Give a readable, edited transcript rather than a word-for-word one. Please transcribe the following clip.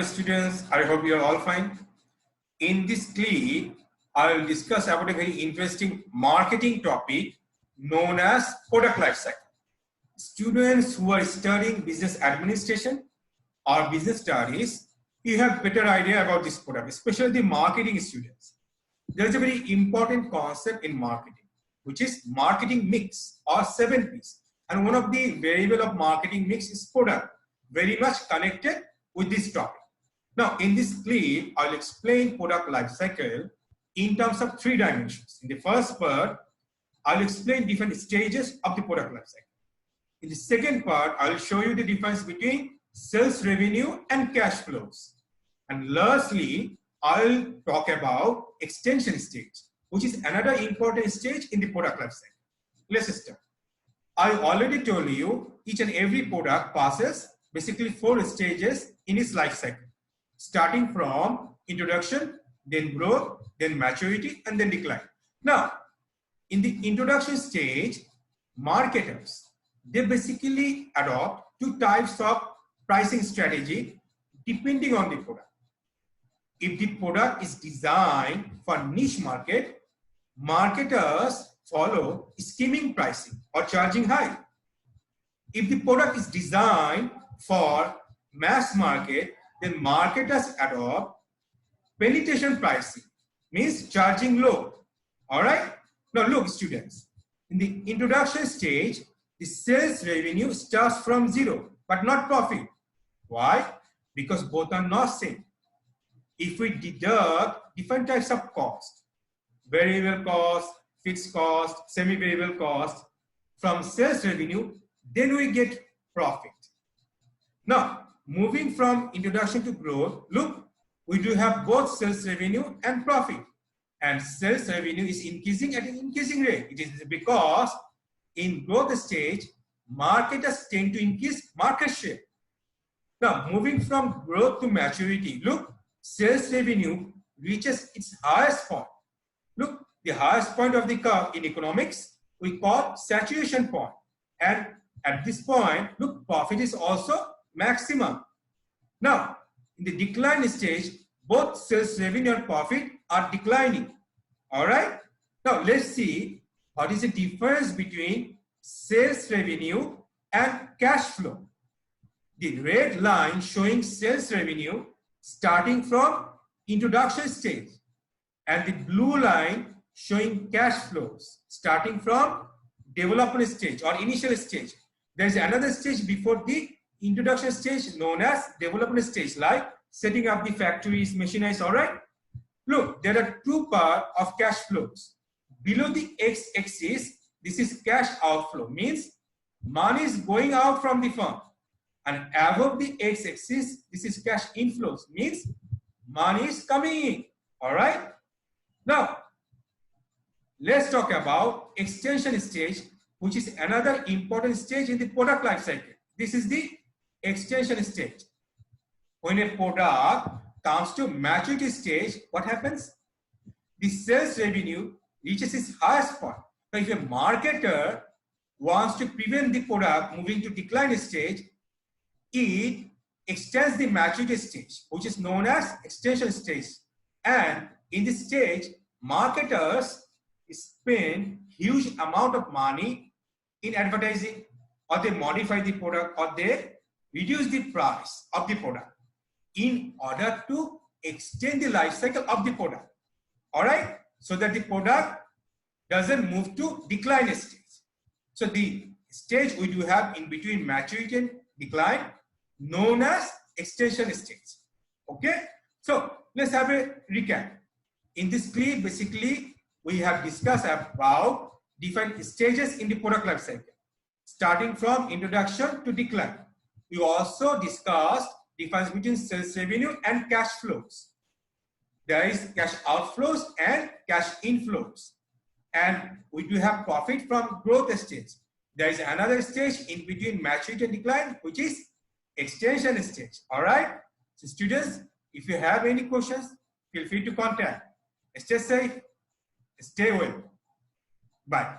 Students, I hope you are all fine. In this clip, I will discuss about a very interesting marketing topic known as product life cycle. Students who are studying business administration or business studies, you have better idea about this product, especially the marketing students. There is a very important concept in marketing, which is marketing mix or 7 P's. And one of the variable of marketing mix is product, very much connected with this topic. Now, in this clip, I'll explain product life cycle in terms of 3 dimensions. In the first part, I'll explain different stages of the product life cycle. In the second part, I'll show you the difference between sales revenue and cash flows. And lastly, I'll talk about extension stage, which is another important stage in the product life cycle. Let's start. I already told you each and every product passes basically 4 stages in its life cycle, starting from introduction, then growth, then maturity, and then decline. Now, in the introduction stage, marketers, they basically adopt 2 types of pricing strategy depending on the product. If the product is designed for niche market, marketers follow skimming pricing or charging high. If the product is designed for mass market, then marketers adopt penetration pricing, means charging low. All right. Now look, students, in the introduction stage, the sales revenue starts from 0, but not profit. Why? Because both are not same. If we deduct different types of cost, variable cost, fixed cost, semi-variable cost from sales revenue, then we get profit. Now, moving from introduction to growth, look, we do have both sales revenue and profit. And sales revenue is increasing at an increasing rate. It is because in growth stage, marketers tend to increase market share. Now, moving from growth to maturity, look, sales revenue reaches its highest point. Look, the highest point of the curve in economics, we call saturation point. And at this point, look, profit is also maximum. Now, in the decline stage, both sales revenue and profit are declining. All right. Now, let's see what is the difference between sales revenue and cash flow. The red line showing sales revenue starting from introduction stage, and the blue line showing cash flows starting from development stage or initial stage. There is another stage before the introduction stage known as development stage, like setting up the factories, machineries. All right. Look, there are 2 parts of cash flows. Below the x-axis, this is cash outflow, means money is going out from the firm. And above the x-axis, this is cash inflows, means money is coming in. All right. Now, let's talk about extension stage, which is another important stage in the product life cycle. This is the extension stage. When a product comes to maturity stage, what happens? The sales revenue reaches its highest point. So if a marketer wants to prevent the product moving to decline stage, it extends the maturity stage, which is known as extension stage. And in this stage, marketers spend huge amount of money in advertising, or they modify the product, or they reduce the price of the product in order to extend the life cycle of the product. All right. So that the product doesn't move to decline stage. So the stage we do have in between maturity and decline, known as extension stage. Okay. So let's have a recap. In this clip, basically, we have discussed about different stages in the product life cycle, starting from introduction to decline. We also discussed difference between sales revenue and cash flows. There is cash outflows and cash inflows. And we do have profit from growth stage. There is another stage in between maturity and decline, which is extension stage. All right. So students, if you have any questions, feel free to contact. Stay safe, stay well. Bye.